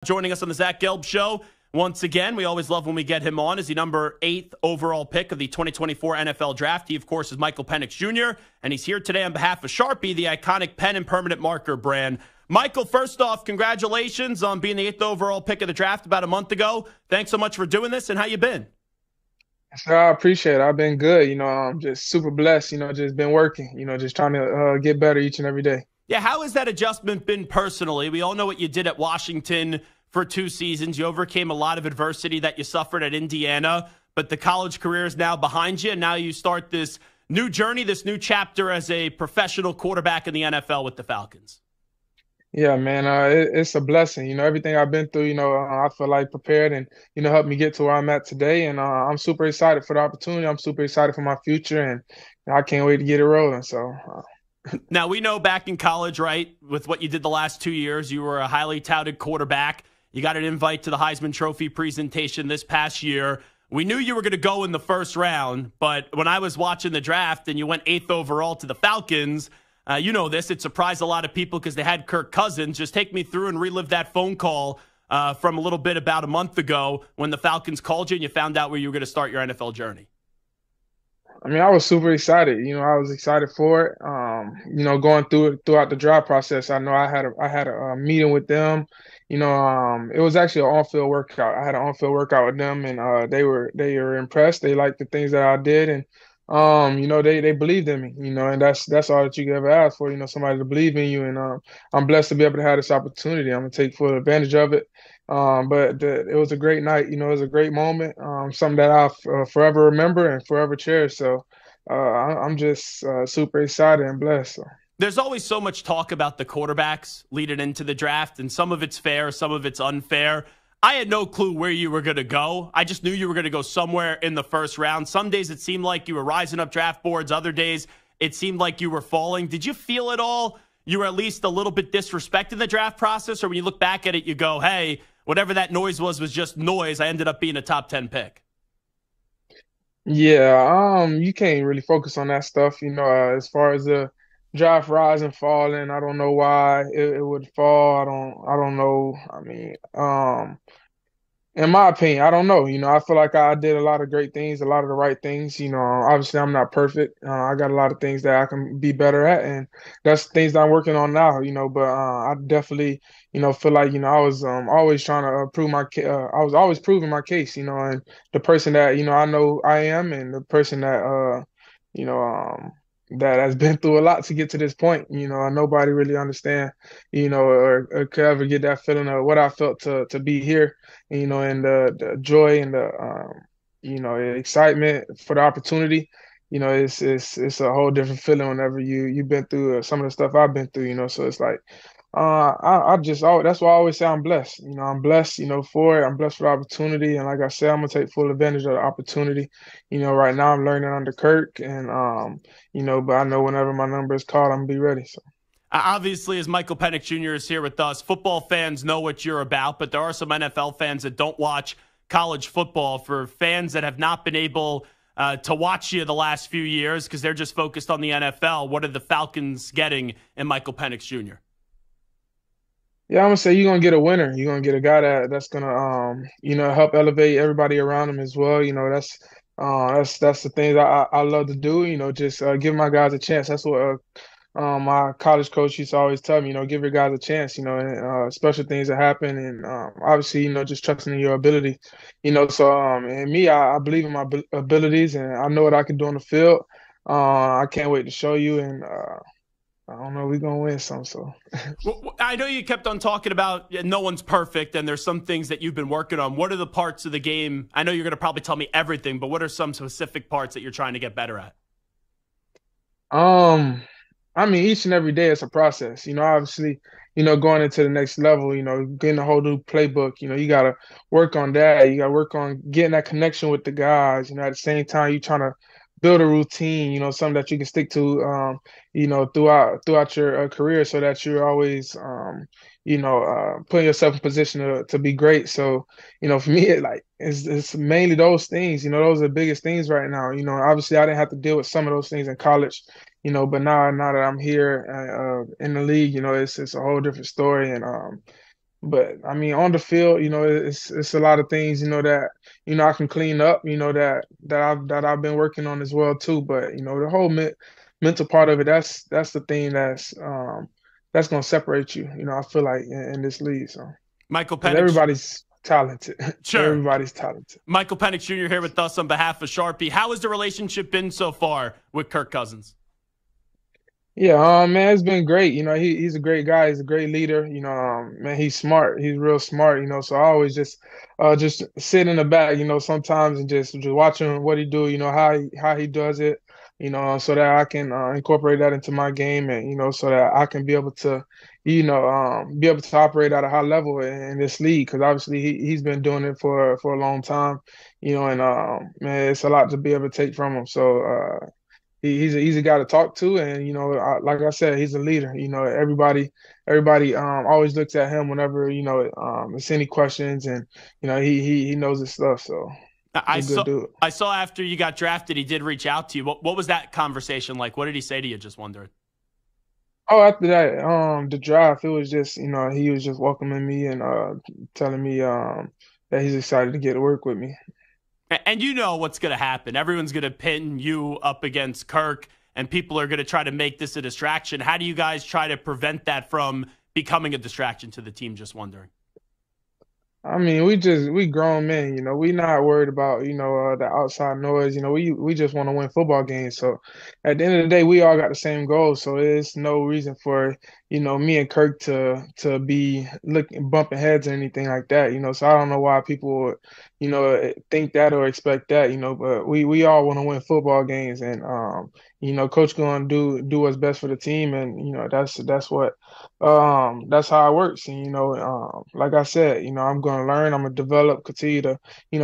Joining us on the Zach Gelb Show once again. We always love when we get him on as the number 8th overall pick of the 2024 NFL Draft. He, of course, is Michael Penix Jr., and he's here today on behalf of Sharpie, the iconic pen and permanent marker brand. Michael, first off, congratulations on being the 8th overall pick of the draft about a month ago. Thanks so much for doing this, and how you been? So I appreciate it. I've been good. I'm just super blessed, just been working, just trying to get better each and every day. Yeah, how has that adjustment been personally? We all know what you did at Washington for 2 seasons. You overcame a lot of adversity that you suffered at Indiana, but the college career is now behind you, and now you start this new journey, this new chapter as a professional quarterback in the NFL with the Falcons. Yeah, man, it's a blessing. Everything I've been through, I feel like prepared and, helped me get to where I'm at today. And I'm super excited for the opportunity. I'm super excited for my future, and I can't wait to get it rolling. So. Now, we know back in college, right, with what you did the last 2 years, you were a highly touted quarterback. You got an invite to the Heisman Trophy presentation this past year. We knew you were going to go in the first round, but when I was watching the draft and you went 8th overall to the Falcons, you know this, it surprised a lot of people because they had Kirk Cousins. Just take me through and relive that phone call from a little bit about a month ago when the Falcons called you and you found out where you were going to start your NFL journey. I mean, I was super excited. I was excited for it. Going throughout the draft process, I know I had a meeting with them. It was actually an on-field workout. I had an on-field workout with them, and they were impressed. They liked the things that I did, and they believed in me. And that's all that you can ever ask for. Somebody to believe in you, and I'm blessed to be able to have this opportunity. I'm gonna take full advantage of it. But it was a great night. It was a great moment. Something that I'll forever remember and forever cherish. So I'm just super excited and blessed. So. There's always so much talk about the quarterbacks leading into the draft, and some of it's fair, some of it's unfair. I had no clue where you were going to go. I just knew you were going to go somewhere in the first round. Some days it seemed like you were rising up draft boards. Other days it seemed like you were falling. Did you feel at all you were at least a little bit disrespecting the draft process? Or when you look back at it, you go, hey, whatever that noise was just noise. I ended up being a top 10 pick. Yeah, you can't really focus on that stuff. As far as the draft rise and falling, I don't know why it would fall. I don't know. I mean, in my opinion, I don't know. I feel like I did a lot of great things, a lot of the right things. Obviously I'm not perfect. I got a lot of things that I can be better at, and that's things that I'm working on now. But I definitely, feel like I was always trying to prove I was always proving my case. And the person that I know I am, and the person that you know, that has been through a lot to get to this point. Nobody really understand, or could ever get that feeling of what I felt to be here, and the joy and the excitement for the opportunity. It's a whole different feeling whenever you've been through some of the stuff I've been through. So it's like I just that's why I always say I'm blessed. I'm blessed, for it. I'm blessed for the opportunity, and like I said, I'm gonna take full advantage of the opportunity. Right now I'm learning under Kirk, and but I know whenever my number is called, I'm gonna be ready. So. Obviously, as Michael Penix Jr. is here with us, football fans know what you're about, but there are some NFL fans that don't watch college football. For fans that have not been able to watch you the last few years because they're just focused on the NFL, what are the Falcons getting in Michael Penix Jr.? Yeah, I'm gonna say you're gonna get a winner. You're gonna get a guy that's gonna help elevate everybody around him as well. That's the things I love to do. Just give my guys a chance. That's what my college coach used to always tell me. Give your guys a chance. And special things that happen, and obviously just trusting in your ability. So and me, I believe in my abilities, and I know what I can do on the field. I can't wait to show you, and I don't know, we're going to win some. So Well, I know you kept on talking about no one's perfect and there's some things that you've been working on. What are the parts of the game? I know you're going to probably tell me everything, but what are some specific parts that you're trying to get better at? I mean, each and every day it's a process. Obviously, going into the next level, getting a whole new playbook, you got to work on that. You got to work on getting that connection with the guys. At the same time, you're trying to build a routine, something that you can stick to, throughout your career, so that you're always, putting yourself in position to be great. So, for me, it's mainly those things. Those are the biggest things right now. Obviously, I didn't have to deal with some of those things in college. But now that I'm here in the league, it's a whole different story, and But I mean, on the field, it's a lot of things, that I can clean up, that I've been working on as well too. But the whole mental part of it, that's the thing that's gonna separate you. I feel like in this league, so Michael because Penix, everybody's talented, sure. everybody's talented. Michael Penix Jr. here with us on behalf of Sharpie. How has the relationship been so far with Kirk Cousins? Yeah, man, it's been great. He's a great guy. He's a great leader. Man, he's smart. He's real smart. So I always just sit in the back. Sometimes and just watching what he do. How he does it. So that I can incorporate that into my game, and so that I can be able to, be able to operate at a high level in this league. Because obviously he's been doing it for a long time. And man, it's a lot to be able to take from him. So. He's an easy guy to talk to, and like I said, he's a leader. Everybody always looks at him whenever it's any questions, and he knows his stuff. So he's I a good saw dude. I saw after you got drafted, he did reach out to you. What was that conversation like? What did he say to you? Just wondering. Oh, after that, the draft, it was just he was just welcoming me and telling me that he's excited to get to work with me. And you know what's going to happen. Everyone's going to pin you up against Kirk, and people are going to try to make this a distraction. How do you guys try to prevent that from becoming a distraction to the team? Just wondering. I mean, we grown men, we not worried about, the outside noise. We just want to win football games. So at the end of the day, we all got the same goal. So there's no reason for, me and Kirk to be looking bumping heads or anything like that, So I don't know why people would, think that or expect that, but we all want to win football games, and coach going to do what's best for the team, and that's how it works. And like I said, I'm gonna learn, I'm gonna develop, continue to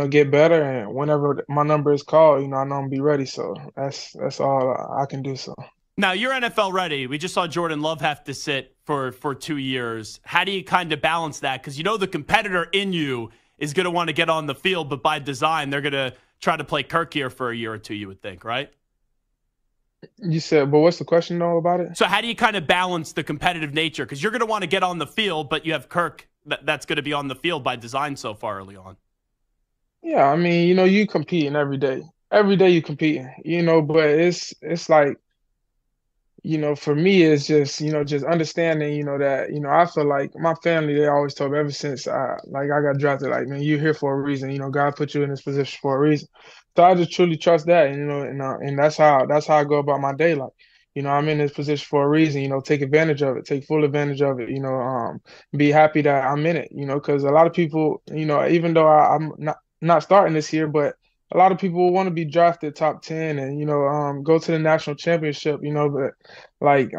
get better, and whenever my number is called, I know I'm gonna be ready. So that's all I can do. So Now, you're NFL ready. We just saw Jordan Love have to sit for 2 years. How do you kind of balance that? Because the competitor in you is going to want to get on the field, but by design, they're going to try to play Kirk here for a year or two, you would think, right? you said, but what's the question though about it? So how do you kind of balance the competitive nature? Because you're going to want to get on the field, but you have Kirk that's going to be on the field by design so far early on. Yeah, I mean, you competing every day. Every day you competing, but it's like for me, it's just understanding, that, I feel like my family, they always told me ever since I got drafted, like, man, you're here for a reason. God put you in this position for a reason. So I just truly trust that, and that's how I go about my day. Like, I'm in this position for a reason. Take advantage of it, take full advantage of it. Be happy that I'm in it. Because a lot of people, even though I'm not starting this year, but a lot of people want to be drafted top 10 and go to the national championship, but like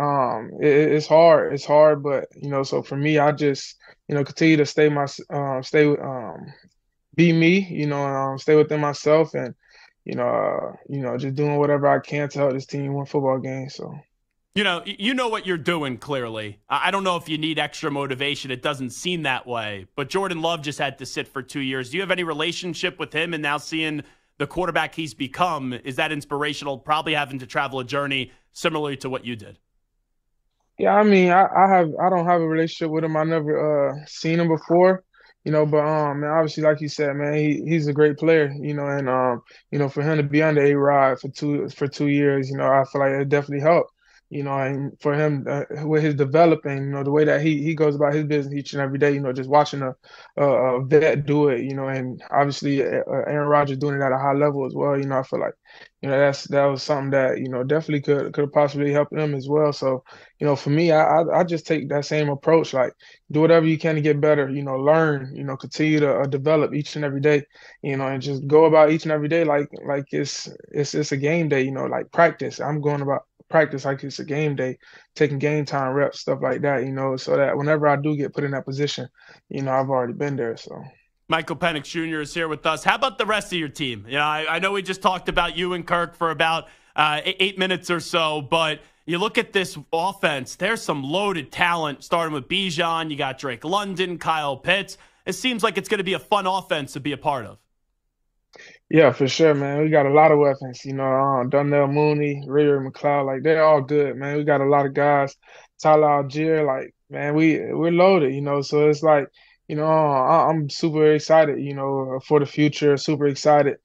it's hard. It's hard, but so for me, I just continue to be me, stay within myself, and just doing whatever I can to help this team win football games. So You know what you're doing, clearly. I don't know if you need extra motivation. It doesn't seem that way. But Jordan Love just had to sit for 2 years. Do you have any relationship with him, and now seeing the quarterback he's become, is that inspirational? Probably having to travel a journey similarly to what you did. yeah, I mean, I don't have a relationship with him. I never seen him before. But man, obviously, like you said, man, he's a great player, and for him to be under A-Rod for 2 years, I feel like it definitely helped. And for him with his developing, the way that he goes about his business each and every day, just watching a vet do it, and obviously Aaron Rodgers doing it at a high level as well. I feel like that was something that definitely could have possibly helped him as well. So for me, I just take that same approach, like do whatever you can to get better, learn, continue to develop each and every day, and just go about each and every day like it's a game day, like practice. I'm going about practice like it's a game day, taking game time reps, stuff like that, so that whenever I do get put in that position, I've already been there. So Michael Penix Jr. is here with us. How about the rest of your team? I know we just talked about you and Kirk for about 8 minutes or so, but you look at this offense, there's some loaded talent, starting with Bijan. You got Drake London, Kyle Pitts. It seems like it's going to be a fun offense to be a part of. yeah, for sure, man. We got a lot of weapons, Donnell Mooney, Ray McLeod, like they're all good, man. We got a lot of guys. Tyler Algier, like man, we're loaded, so it's like I'm super excited, for the future, super excited,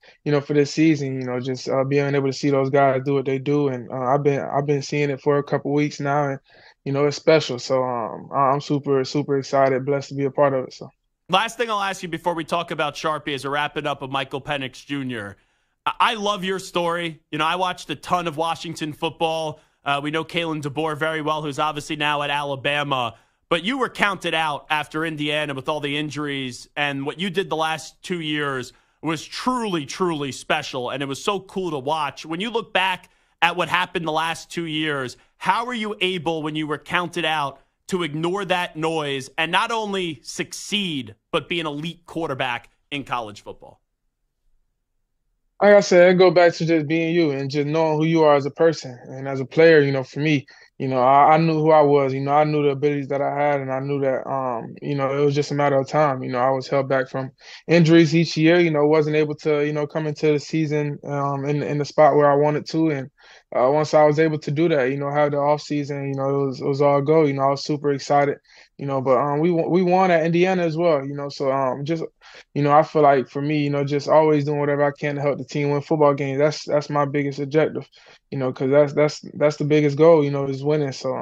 for this season, just being able to see those guys do what they do. And I've been seeing it for a couple weeks now, and, it's special. So I'm super, super excited, blessed to be a part of it. So. Last thing I'll ask you before we talk about Sharpie as a wrapping up of Michael Penix Jr. I love your story. I watched a ton of Washington football. We know Kalen DeBoer very well, who's obviously now at Alabama. But you were counted out after Indiana with all the injuries, and what you did the last 2 years was truly, truly special, and it was so cool to watch. When you look back at what happened the last 2 years, how were you able, when you were counted out, to ignore that noise and not only succeed, but be an elite quarterback in college football? Like I said, it go back to just being you and just knowing who you are as a person and as a player. For me, I knew who I was. I knew the abilities that I had, and I knew that, it was just a matter of time. I was held back from injuries each year. Wasn't able to, come into the season in the spot where I wanted to, and once I was able to do that, have the off season, it was all go. I was super excited. But we won at Indiana as well. So just I feel like for me, just always doing whatever I can to help the team win football games. That's my biggest objective, because that's the biggest goal, is winning. So,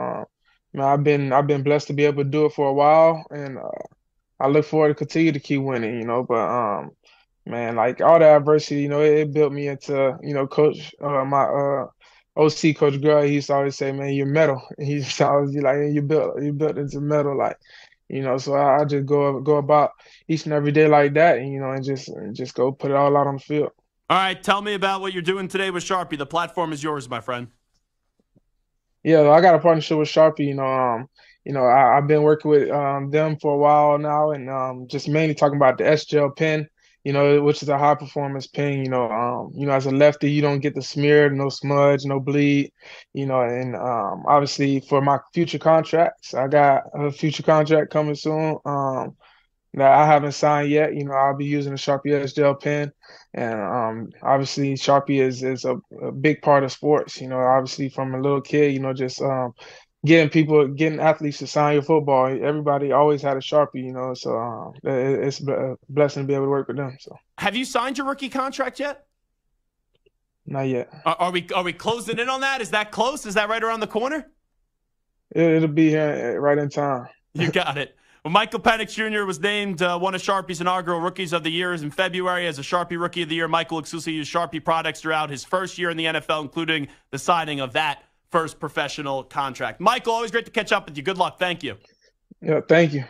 I've been blessed to be able to do it for a while, and I look forward to continue to keep winning, But man, like all the adversity, it built me into, Coach, my OC Coach Girl. He used to always say, "Man, you're metal." And he used to always be like, "Hey, you built into metal." Like, so I just go about each and every day like that, and just go put it all out on the field. All right, tell me about what you're doing today with Sharpie. The platform is yours, my friend. Yeah, I got a partnership with Sharpie. I've been working with them for a while now, and just mainly talking about the Gelb pen. Which is a high performance pen. As a lefty, you don't get the smear, no smudge, no bleed. And obviously for my future contracts, I got a future contract coming soon. That I haven't signed yet. I'll be using the Sharpie Gel pen, and obviously Sharpie is a big part of sports. Obviously from a little kid, just getting athletes to sign your football. Everybody always had a Sharpie, so it's a blessing to be able to work with them. So, have you signed your rookie contract yet? Not yet. Are we closing in on that? Is that close? Is that right around the corner? It'll be here right in time. You got it. Well, Michael Penix Jr. was named one of Sharpie's inaugural Rookies of the Year in February as a Sharpie Rookie of the Year. Michael exclusively used Sharpie products throughout his first year in the NFL, including the signing of that first professional contract. Michael, always great to catch up with you. Good luck. Thank you. Yeah, thank you.